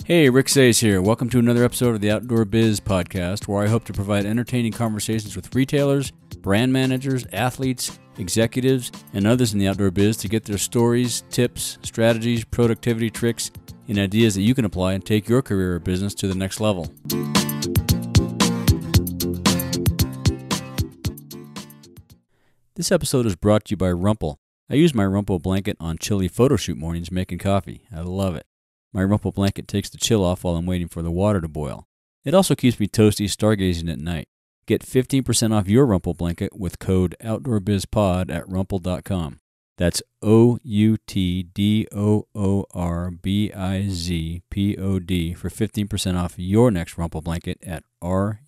Hey, Rick Sayes here. Welcome to another episode of the Outdoor Biz Podcast, where I hope to provide entertaining conversations with retailers, brand managers, athletes, executives, and others in the outdoor biz to get their stories, tips, strategies, productivity tricks, and ideas that you can apply and take your career or business to the next level. This episode is brought to you by Rumpel. I use my Rumpel blanket on chilly photo shoot mornings making coffee. I love it. My Rumpel blanket takes the chill off while I'm waiting for the water to boil. It also keeps me toasty stargazing at night. Get 15% off your Rumpel blanket with code OutdoorBizPod at rumpel.com. That's OUTDOORBIZPOD for 15% off your next Rumpel blanket at RUMPL.com.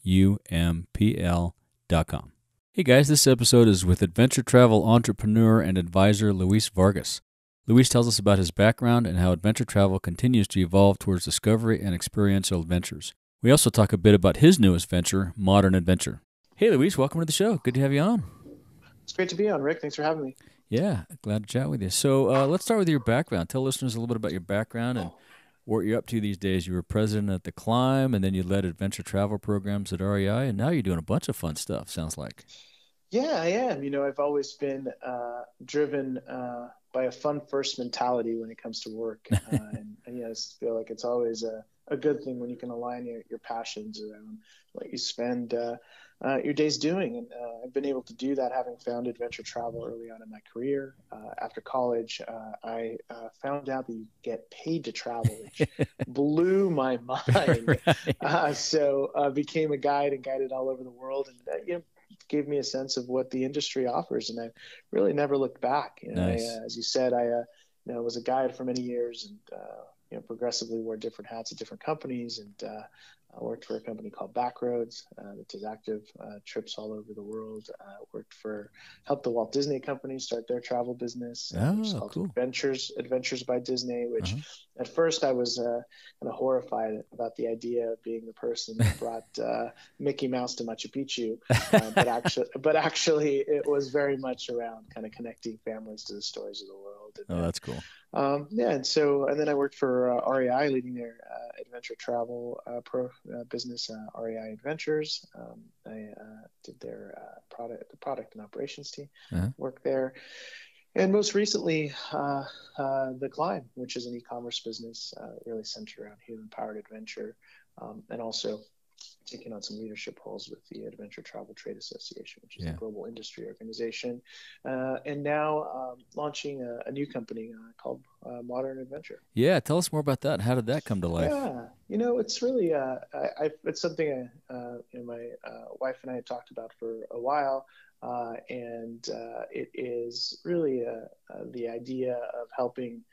Hey guys, this episode is with adventure travel entrepreneur and advisor Luis Vargas. Luis tells us about his background and how adventure travel continues to evolve towards discovery and experiential adventures. We also talk a bit about his newest venture, Modern Adventure. Hey Luis, welcome to the show. Good to have you on. It's great to be on, Rick. Thanks for having me. Yeah, glad to chat with you. So let's start with your background. Tell listeners a little bit about your background and what you're up to these days. You were president at The Climb, and then you led adventure travel programs at REI, and now you're doing a bunch of fun stuff, sounds like. Yeah, I am. I've always been driven by a fun-first mentality when it comes to work. And I feel like it's always a good thing when you can align your passions around what you spend your days doing. And I've been able to do that having found adventure travel early on in my career. After college, I found out that you get paid to travel, which blew my mind. Right. So I became a guide and guided all over the world. And gave me a sense of what the industry offers, and I really never looked back. Nice. As you said, I was a guide for many years, and progressively wore different hats at different companies, and I worked for a company called Backroads that does active trips all over the world. Helped the Walt Disney Company start their travel business. Which is called Cool. Adventures by Disney, which at first I was kind of horrified about the idea of being the person that brought Mickey Mouse to Machu Picchu. But actually it was very much around kind of connecting families to the stories of the world. And, that's cool. and then I worked for REI, leading their adventure travel business, REI Adventures. I did their product and operations team, work there. And most recently, The Climb, which is an e-commerce business really centered around human-powered adventure, and also taking on some leadership roles with the Adventure Travel Trade Association, which is a global industry organization, and now launching a new company called Modern Adventure. Yeah, tell us more about that. How did that come to life? Yeah, it's really it's something my wife and I had talked about for a while, and it is really the idea of helping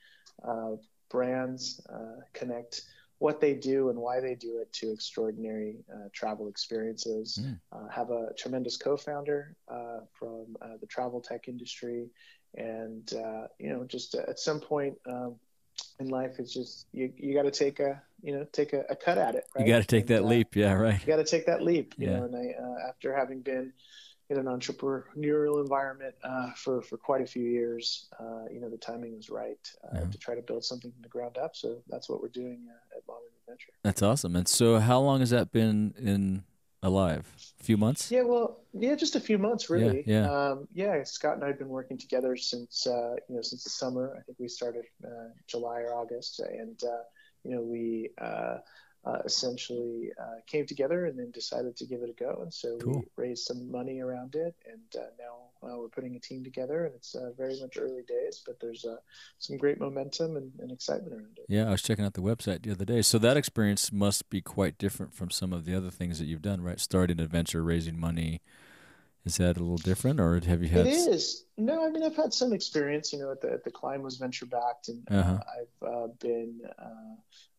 brands connect what they do and why they do it to extraordinary travel experiences. Have a tremendous co-founder from the travel tech industry, and just at some point in life, it's just you got to take a cut at it. Right? You got to take that leap. Yeah, right. You got to take that leap. Yeah. And I after having been in an entrepreneurial environment for quite a few years, the timing was right to try to build something from the ground up. So that's what we're doing at Modern Adventure. That's awesome. And so how long has that been alive? A few months? Just a few months, really. Yeah. Scott and I have been working together since the summer. I think we started July or August, and we essentially came together and then decided to give it a go. And so Cool. We raised some money around it, and now we're putting a team together, and it's very much early days, but there's some great momentum and excitement around it. Yeah, I was checking out the website the other day. So that experience must be quite different from some of the other things that you've done, right? Starting an adventure, raising money. Is that a little different, or have you had? It is. No, I mean, I've had some experience. At the Climb was venture backed, and I've been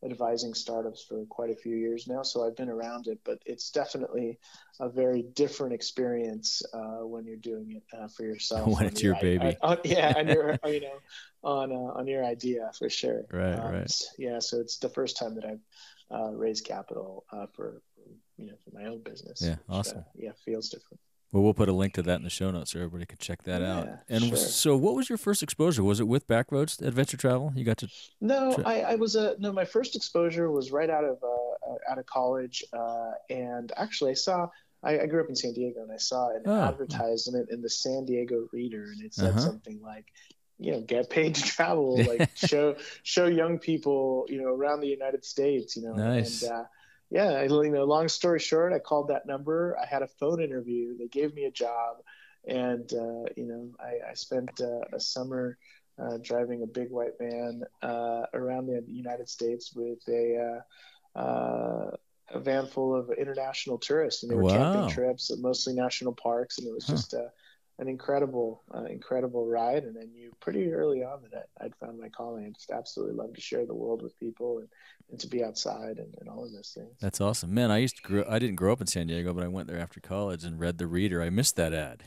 advising startups for quite a few years now, so I've been around it. But it's definitely a very different experience when you're doing it for yourself. When it's your baby. And you're on your idea for sure. Right. So it's the first time that I've raised capital for my own business. Yeah, which, awesome. feels different. Well, we'll put a link to that in the show notes so everybody can check that out. Yeah, And sure. so, what was your first exposure? Was it with Backroads Adventure Travel? You got to. No, Tra- I was a no. My first exposure was right out of college, and actually, I grew up in San Diego, and I saw an oh, advertisement in the San Diego Reader, and it uh said huh. something like, get paid to travel, like Yeah, show young people, around the United States, and nice. yeah, long story short, I called that number. I had a phone interview. They gave me a job, and I spent a summer driving a big white van around the United States with a van full of international tourists, and they were camping Wow. trips, mostly national parks, and it was Huh. just an incredible ride. And I knew pretty early on that I'd found my calling. I just absolutely love to share the world with people and to be outside and all of those things. That's awesome, man. I didn't grow up in San Diego, but I went there after college and read the Reader. I missed that ad.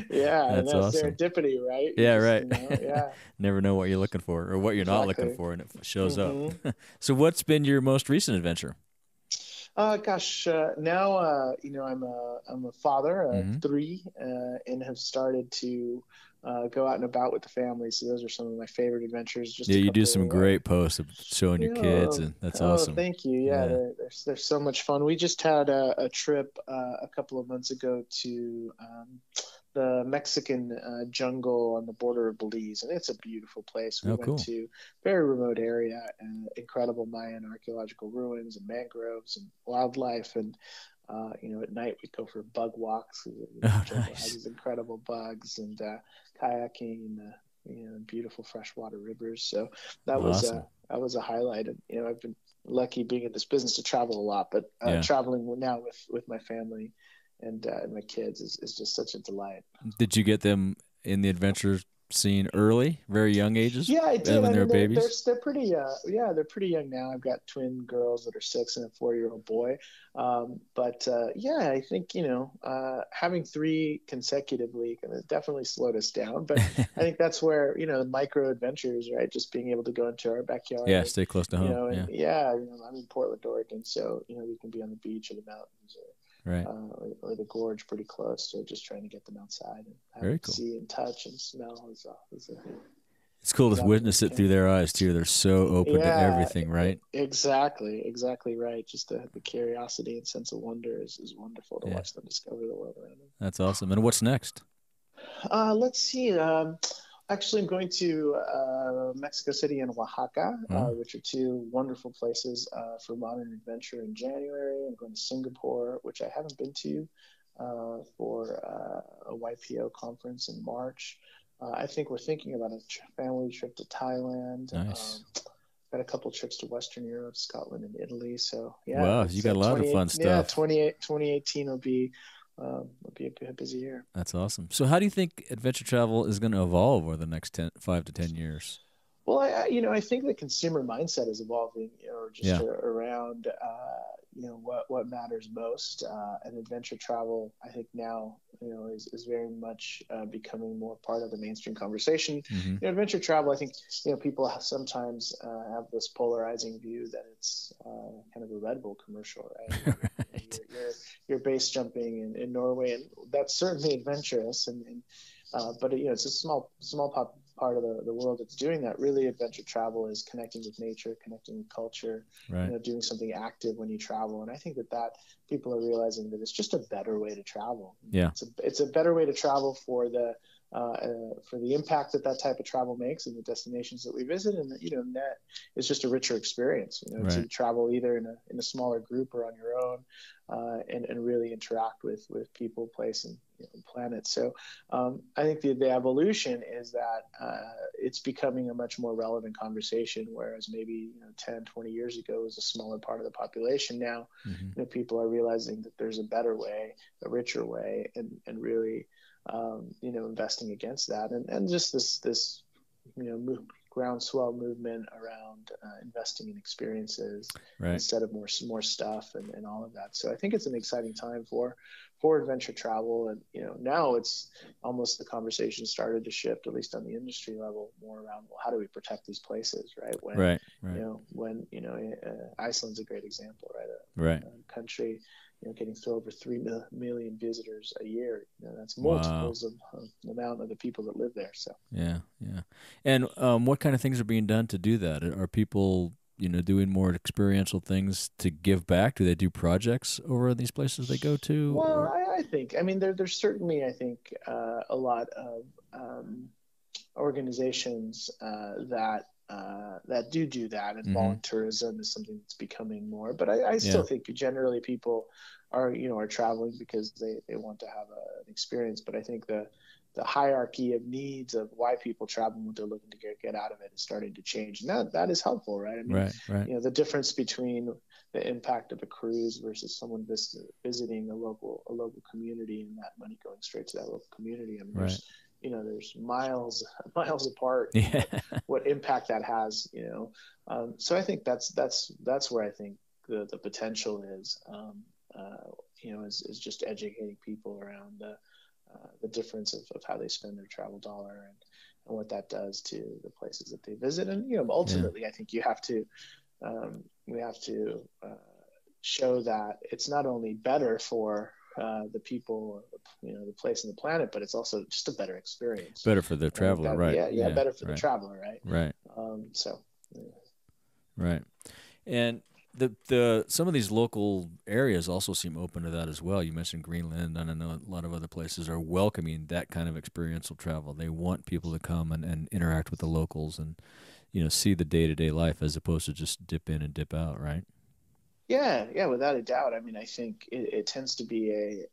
Yeah, I That's know, awesome. serendipity, right? You Yeah, just, right. yeah, Never know what you're looking for or what you're not looking exactly. for, and it shows up. Hmm. So, what's been your most recent adventure? Gosh, now I'm a father of Hmm. three, and have started to go out and about with the family. So those are some of my favorite adventures. Just Yeah, a you do some couple. great posts of showing your kids, Yeah. and that's Oh, awesome. thank you. Yeah, Yeah. they're so much fun. We just had a trip a couple of months ago to the Mexican jungle on the border of Belize, and it's a beautiful place. We Oh, went cool. to a very remote area, incredible Mayan archaeological ruins and mangroves and wildlife, and at night we'd go for bug walks. The Oh, jungle has nice. these incredible bugs, and kayaking in the beautiful freshwater rivers. So that was Awesome. a that was a highlight. And I've been lucky being in this business to travel a lot, but Yeah. traveling now with my family and my kids is just such a delight. Did you get them in the adventure scene early, very young ages, Yeah, I did. when I they were mean, babies? they're pretty they're pretty young now. I've got twin girls that are 6 and a 4-year-old boy. But yeah, I think having three consecutively definitely slowed us down. But I think that's where the micro adventures, right? Just being able to go into our backyard, Yeah, stay close to home. and Yeah. yeah, I'm in Portland, Oregon, so we can be on the beach or the mountains Right. or the gorge pretty close. So just trying to get them outside and have Very them cool. see and touch and smell It's cool is to out of witness this it through camp. their eyes too. They're so open to Yeah, everything, right? exactly right. Just the curiosity and sense of wonder is wonderful to Yeah. watch them discover the world around them. That's awesome. And what's next? Let's see. Actually, I'm going to Mexico City and Oaxaca, Huh? which are two wonderful places for modern adventure in January. I'm going to Singapore, which I haven't been to, for a YPO conference in March. I think we're thinking about a family trip to Thailand. Nice. Got a couple trips to Western Europe, Scotland, and Italy. So yeah, Wow, you it's got a lot of fun stuff. 2018 will be a busy year. That's awesome. So, how do you think adventure travel is going to evolve over the next 5 to 10 years? Well, I think the consumer mindset is evolving, just Yeah. around, what matters most. And adventure travel, I think now, is very much becoming more part of the mainstream conversation. Hmm. Adventure travel, I think, people sometimes have this polarizing view that it's kind of a Red Bull commercial, right? Right. You're base jumping in Norway, and that's certainly adventurous, but it's a small part of the world that's doing that. Really, adventure travel is connecting with nature, connecting with culture, Right. doing something active when you travel. And I think that people are realizing that it's just a better way to travel. Yeah. It's a better way to travel for the impact that type of travel makes in the destinations that we visit, and that is just a richer experience. To Right. travel either in a smaller group or on your own, and really interact with people, place, and planet. So I think the evolution is that it's becoming a much more relevant conversation, whereas maybe 10, 20 years ago it was a smaller part of the population. Now Hmm. people are realizing that there's a better way, a richer way, and really investing against that, and just this groundswell movement around investing in experiences Right. instead of more stuff and all of that. So I think it's an exciting time for adventure travel, and now it's almost the conversation started to shift, at least on the industry level, more around, well, how do we protect these places, right? Right. Right. Iceland's a great example, right? Right. A country getting to over 3 million visitors a year. That's Wow. multiples of the amount of the people that live there. So Yeah, yeah. And what kind of things are being done to do that? Are people, doing more experiential things to give back? Do they do projects over in these places they go to? well, Or I think, I mean, there's certainly, I think, a lot of organizations that do that, and mm-hmm. volunteerism is something that's becoming more. But I still Yeah, think generally people are traveling because they want to have an experience. But I think the hierarchy of needs of why people travel and what they're looking to get out of it is starting to change, and that is helpful, right? I mean, right, right. the difference between the impact of a cruise versus someone visiting a local community, and that money going straight to that local community. I mean, Right. there's miles apart in Yeah. what impact that has. So I think that's where I think the potential is. Is just educating people around the difference of how they spend their travel dollar, and what that does to the places that they visit. And Yeah. ultimately, I think we have to show that it's not only better for the people, the place and the planet, but it's also just a better experience. Better for the I think traveler, that, right? yeah, Yeah. better for the Right. traveler, right? Right. So, yeah. Right. And the some of these local areas also seem open to that as well. You mentioned Greenland, and I know a lot of other places are welcoming that kind of experiential travel. They want people to come and interact with the locals and see the day to day life as opposed to just dip in and dip out, right? Yeah, without a doubt. I mean, I think it tends to be a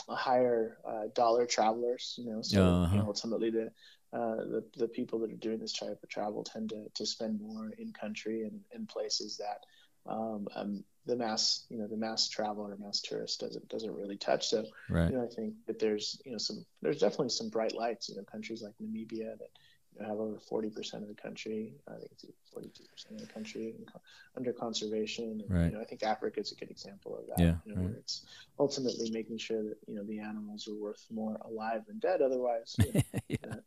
higher dollar travelers. So Uh huh. ultimately the people that are doing this type of travel tend to spend more in country and in places that the mass traveler or mass tourist doesn't really touch. So Right. I think that there's definitely some bright lights. Countries like Namibia that have over 40% of the country. I think it's 42% of the country under conservation. And, Right. I think Africa is a good example of that, Yeah. Right. where it's ultimately making sure that, the animals are worth more alive than dead. Otherwise, Yeah.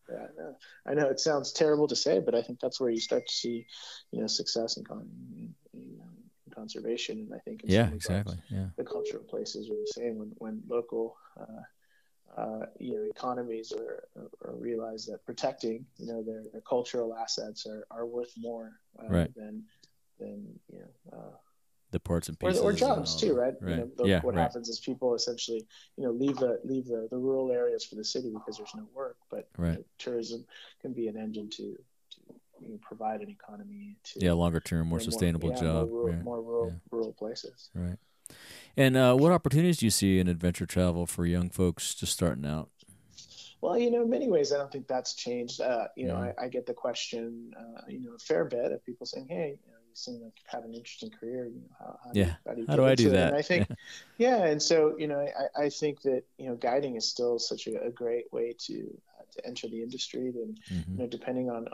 I know it sounds terrible to say, but I think that's where you start to see, success in conservation. And I think in Yeah. some regards, Exactly. Yeah. the cultural places are the same when local, economies realize that protecting, their cultural assets are worth more Right. than The parts and or pieces and jobs all too, the right? right. Yeah. What Right. happens is people essentially, leave the rural areas for the city because there's no work, but Right. tourism can be an engine to provide an economy to Yeah. Longer term, more sustainable job. Yeah. more Yeah. rural places. Right. And what opportunities do you see in adventure travel for young folks just starting out? Well, in many ways, I don't think that's changed. Mm. I get the question, a fair bit of people saying, "Hey, you seem like you have an interesting career. Yeah. how do you How do get I do into it?" And that? I Yeah. think, yeah, and so I think that guiding is still such a great way to enter the industry. And Mm-hmm. depending on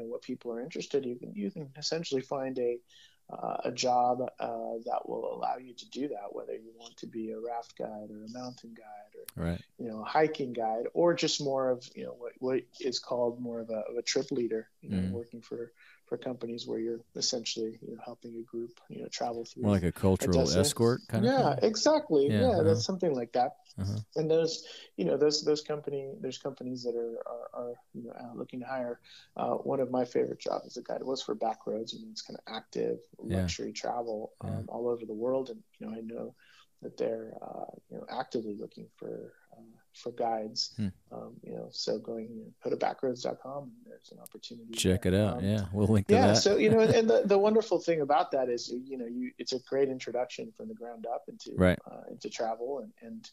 what people are interested, you can essentially find a job that will allow you to do that, whether you want to be a raft guide or a mountain guide or Right. a hiking guide, or just more of what is called more of a trip leader, Mm. working for companies where you're essentially helping a group travel More through like a a cultural destination. escort kind of Yeah, thing. exactly. Yeah. Yeah, Uh-huh. that's something like that. Uh-huh. And there's companies that are looking to hire. One of my favorite jobs as a guide was for Backroads. It's kind of active Yeah. luxury travel Yeah. all over the world, and I know that they're actively looking for guides. Hmm. So going put a backroads.com, and there's an opportunity Check there. it out. Yeah. We'll link to Yeah, that. so and the wonderful thing about that is it's a great introduction from the ground up Right. into travel and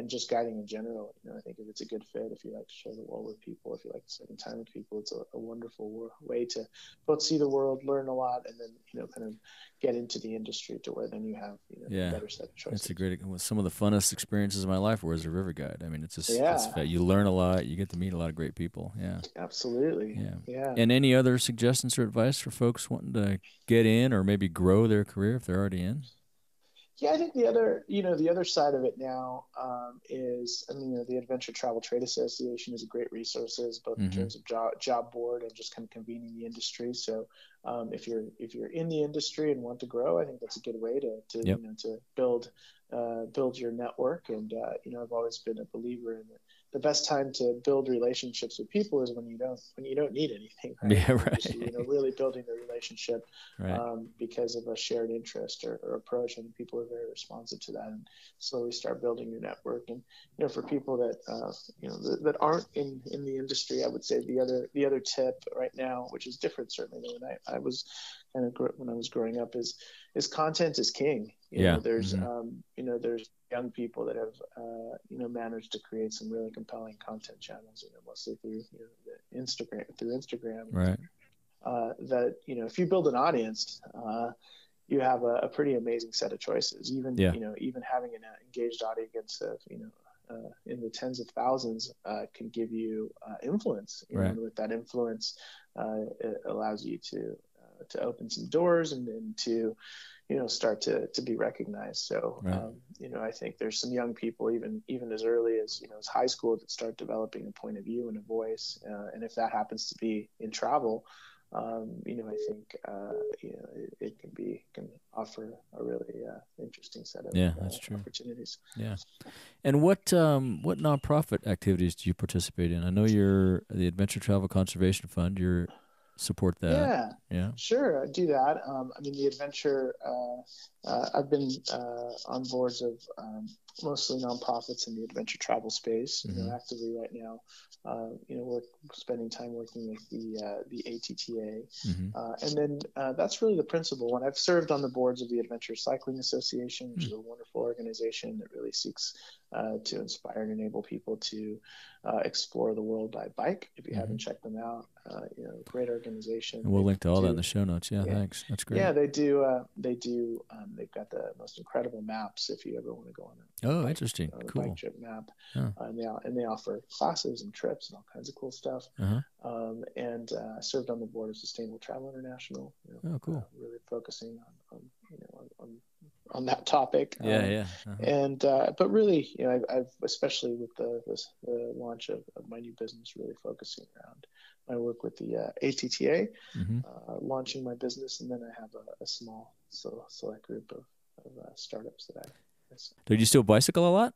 just guiding in general. I think if it's a good fit, if you like to share the world with people, if you like spending time with people, it's a wonderful way to both see the world, learn a lot, and then kind of get into the industry to where then you have Yeah. a better set of choices. It's a great. Some of the funnest experiences of my life were as a river guide. I mean, Yeah, you learn a lot. You get to meet a lot of great people. Yeah. absolutely. Yeah. Yeah. And any other suggestions or advice for folks wanting to get in or maybe grow their career if they're already in? Yeah, I think the other side of it now is, I mean, the Adventure Travel Trade Association is a great resources, both in Mm-hmm. terms of job board and just kind of convening the industry. So if you're in the industry and want to grow, I think that's a good way to Yep. to build your network. And I've always been a believer in the best time to build relationships with people is when you don't need anything, right? Yeah, You're just, right. really building a relationship Right. because of a shared interest or approach. I think people are very responsive to that, and slowly start building your network. And for people that that aren't in the industry, I would say the other tip right now, which is different certainly than when I was when I was growing up, is content is king. Yeah. There's Mm-hmm. there's young people that have managed to create some really compelling content channels, mostly through Instagram, Right. that if you build an audience, you have a pretty amazing set of choices. Even Yeah. even having an engaged audience of in the tens of thousands can give you influence. Right. And with that influence, it allows you to open some doors and to start to be recognized. So Right. I think there's some young people even as early as high school that start developing a point of view and a voice. And if that happens to be in travel, I think it can offer a really interesting set of Yeah, that's true. opportunities. Yeah. And what nonprofit activities do you participate in? I know you're the Adventure Travel Conservation Fund. You support that. Yeah, Yeah. sure, I do that. I mean, the adventure. I've been on boards of mostly nonprofits in the adventure travel space. Mm-hmm. Actively right now. We're spending time working with the ATTA, Mm-hmm. and then that's really the principal one. I've served on the boards of the Adventure Cycling Association, which is a wonderful organization that really seeks to inspire and enable people to explore the world by bike. If you haven't checked them out, great organization. And we'll link to all that in the show notes. Yeah, Yeah. thanks. That's great. Yeah, they do. They've got the most incredible maps. If you ever want to go on interesting. Cool. bike trip map, Huh. and they offer classes and trips and all kinds of cool stuff. Uh-huh. And served on the board of Sustainable Travel International. Oh, cool. Really focusing on that topic. Yeah, yeah. Uh-huh. And but really, I've especially with the launch of my new business, really focusing around my work with the ATTA, launching my business, and then I have a small select group of startups that I. Do you still bicycle a lot?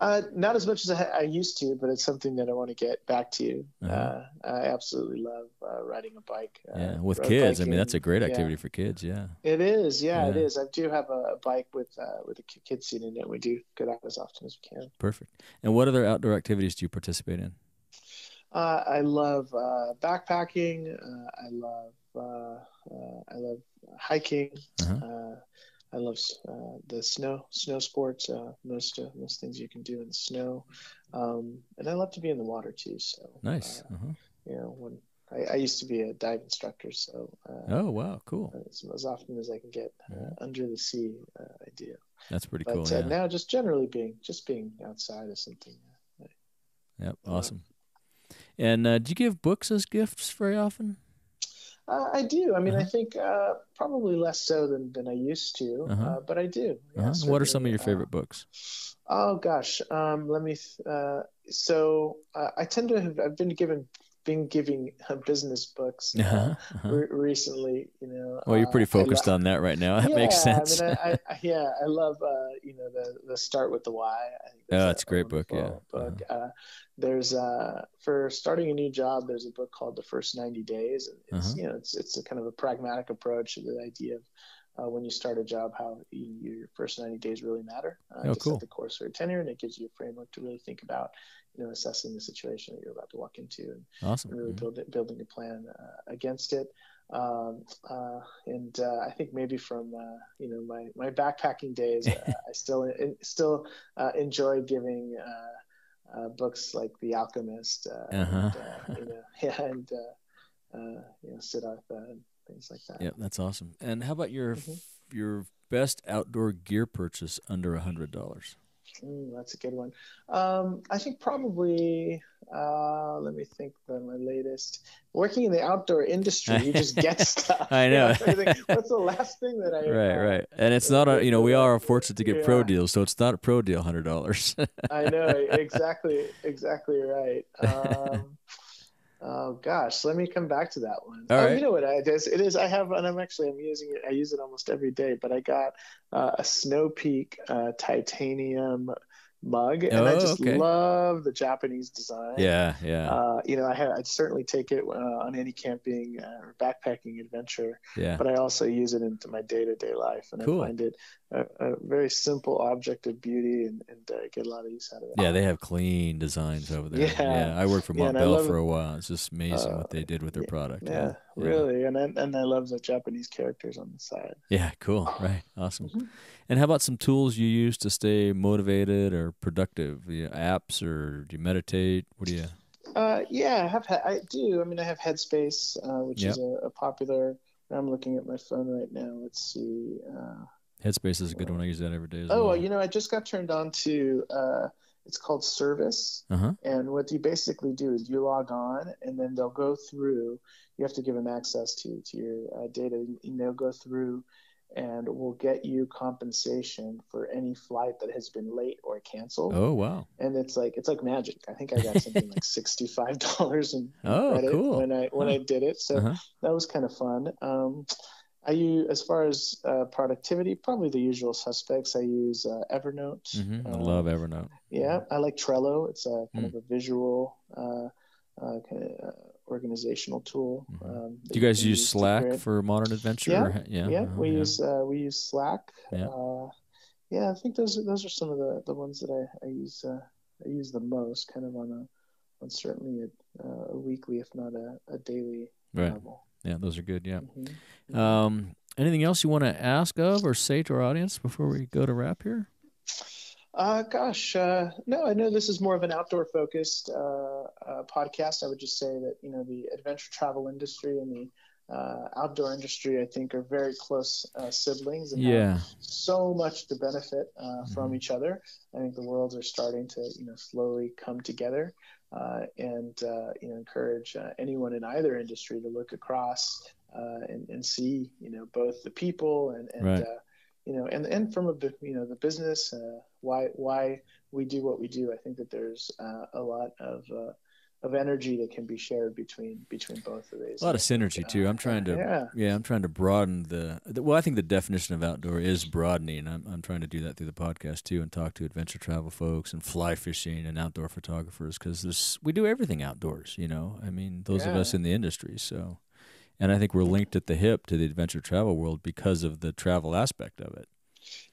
Not as much as I used to, but it's something that I want to get back to. Uh-huh. I absolutely love riding a bike. With kids. Biking. I mean, that's a great activity for kids. Yeah. It is. Yeah, it is. I do have a bike with a kid seat in it. We do get out as often as we can. Perfect. And what other outdoor activities do you participate in? I love backpacking. I love hiking. Uh-huh. I love the snow sports. Most things you can do in the snow, and I love to be in the water too. So nice. When I used to be a dive instructor, so oh wow, cool. As often as I can get under the sea, I do. That's pretty cool. Yeah. Now, just generally being outside is something. Yep, awesome. And do you give books as gifts very often? I do. I mean, I think probably less so than I used to, but I do. Yeah, what are some of your favorite books? Oh gosh, let me. So I tend to have. I've been giving business books recently. Well, you're pretty focused on that right now. That makes sense. I mean, I love the Start with the Why. I think that's a great book. Yeah. Book. There's for starting a new job. There's a book called The First 90 Days. It's a kind of a pragmatic approach to the idea of when you start a job, how your first 90 days really matter to set the course for your tenure, and it gives you a framework to really think about, assessing the situation that you're about to walk into, and really building a plan against it. And I think maybe from my backpacking days, I still enjoy giving books like The Alchemist, and Siddhartha and things like that. Yeah, that's awesome. And how about your best outdoor gear purchase under $100? That's a good one. I think probably, let me think, my latest. Working in the outdoor industry, you just get stuff. I know. What's the last thing that I... Right. And it's not we are fortunate to get pro deals, so it's not a pro deal, $100. I know, exactly right. Oh gosh, let me come back to that one. All right. You know what it is? It is. I'm using it. I use it almost every day. But I got a Snow Peak titanium mug, and I just love the Japanese design. Yeah. I'd certainly take it on any camping or backpacking adventure. Yeah. But I also use it into my day-to-day life, and I find it a very simple object of beauty, and get a lot of use out of it. Yeah, they have clean designs over there. Yeah, I worked for Montbell for a while. It's just amazing what they did with their product. Yeah, really. And I love the Japanese characters on the side. Yeah, cool. Right. Awesome. Mm-hmm. And how about some tools you use to stay motivated or productive? Apps, or do you meditate? What do you... I do. I mean, I have Headspace, which is a popular... I'm looking at my phone right now. Let's see. Headspace is a good one. I use that every day as well. Oh, I just got turned on to... it's called Service. And what you basically do is you log on, and then they'll go through... You have to give them access to your data. And they'll go through and will get you compensation for any flight that has been late or canceled. Oh, wow. And it's like magic. I think I got something like $65 in credit cool. when I did it. So that was kind of fun. I use, as far as productivity, probably the usual suspects. I use Evernote. I love Evernote. Yeah, I like Trello. It's a kind of a visual organizational tool. Do you guys use Slack for Modern Adventure? We use Slack. I think those are some of the ones that I use the most, kind of on certainly a weekly, if not a daily level. Yeah, those are good. Yeah. Anything else you want to ask of or say to our audience before we go to wrap here? No, I know this is more of an outdoor focused podcast. I would just say that, the adventure travel industry and the outdoor industry, I think, are very close siblings and have so much to benefit from each other. I think the worlds are starting to, slowly come together and encourage anyone in either industry to look across and see, both the people and and from the business, why we do what we do. I think that there's a lot of energy that can be shared between both of these. A lot of synergy too. I'm trying to broaden I think the definition of outdoor is broadening. I'm trying to do that through the podcast too, and talk to adventure travel folks and fly fishing and outdoor photographers, because we do everything outdoors. I mean, those of us in the industry. So. And I think we're linked at the hip to the adventure travel world because of the travel aspect of it.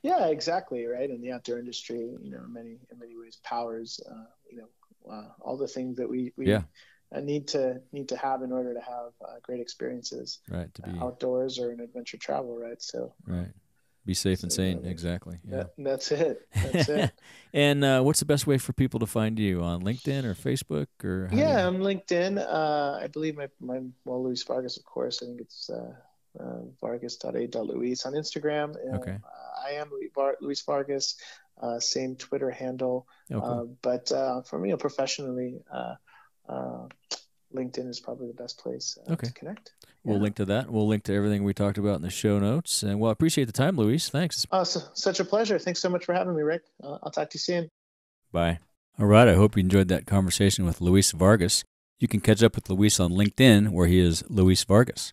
Yeah, exactly. Right. And the outdoor industry, in many ways powers, all the things that we need to have in order to have great experiences. Right. To be outdoors or in adventure travel. Right. So. Right. Be safe and sane. Exactly. Yeah. That's it. That's it. And what's the best way for people to find you, on LinkedIn or Facebook or? I'm LinkedIn. I believe my Luis Vargas, of course. I think it's vargas.a.luis on Instagram. Okay. I am Luis Vargas. Same Twitter handle. Okay. But for me, professionally, LinkedIn is probably the best place to connect. We'll link to that. We'll link to everything we talked about in the show notes. And I appreciate the time, Luis. Thanks. Such a pleasure. Thanks so much for having me, Rick. I'll talk to you soon. Bye. All right. I hope you enjoyed that conversation with Luis Vargas. You can catch up with Luis on LinkedIn, where he is Luis Vargas.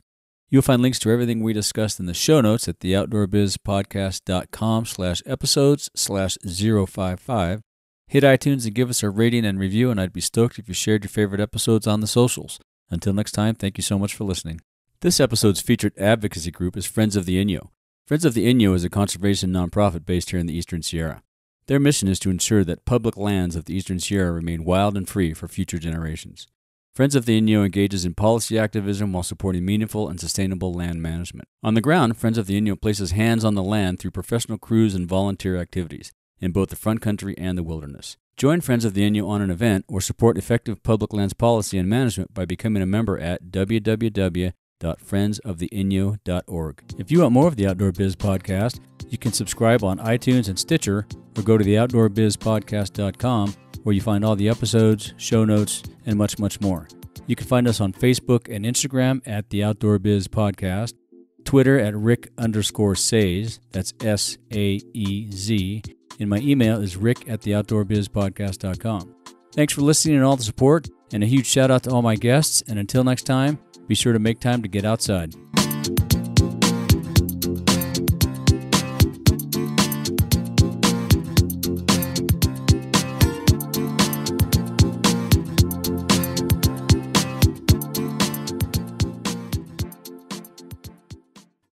You'll find links to everything we discussed in the show notes at theoutdoorbizpodcast.com/episodes/055. Hit iTunes and give us a rating and review, and I'd be stoked if you shared your favorite episodes on the socials. Until next time, thank you so much for listening. This episode's featured advocacy group is Friends of the Inyo. Friends of the Inyo is a conservation nonprofit based here in the Eastern Sierra. Their mission is to ensure that public lands of the Eastern Sierra remain wild and free for future generations. Friends of the Inyo engages in policy activism while supporting meaningful and sustainable land management. On the ground, Friends of the Inyo places hands on the land through professional crews and volunteer activities in both the front country and the wilderness. Join Friends of the Inyo on an event or support effective public lands policy and management by becoming a member at www.friendsoftheinyo.org. If you want more of the Outdoor Biz podcast, you can subscribe on iTunes and Stitcher, or go to theoutdoorbizpodcast.com, where you find all the episodes, show notes, and much, much more. You can find us on Facebook and Instagram at The Outdoor Biz Podcast, Twitter at Rick_Saez, that's S-A-E-Z, and my email is rick@theoutdoorbizpodcast.com. Thanks for listening and all the support, and a huge shout out to all my guests, and until next time, be sure to make time to get outside.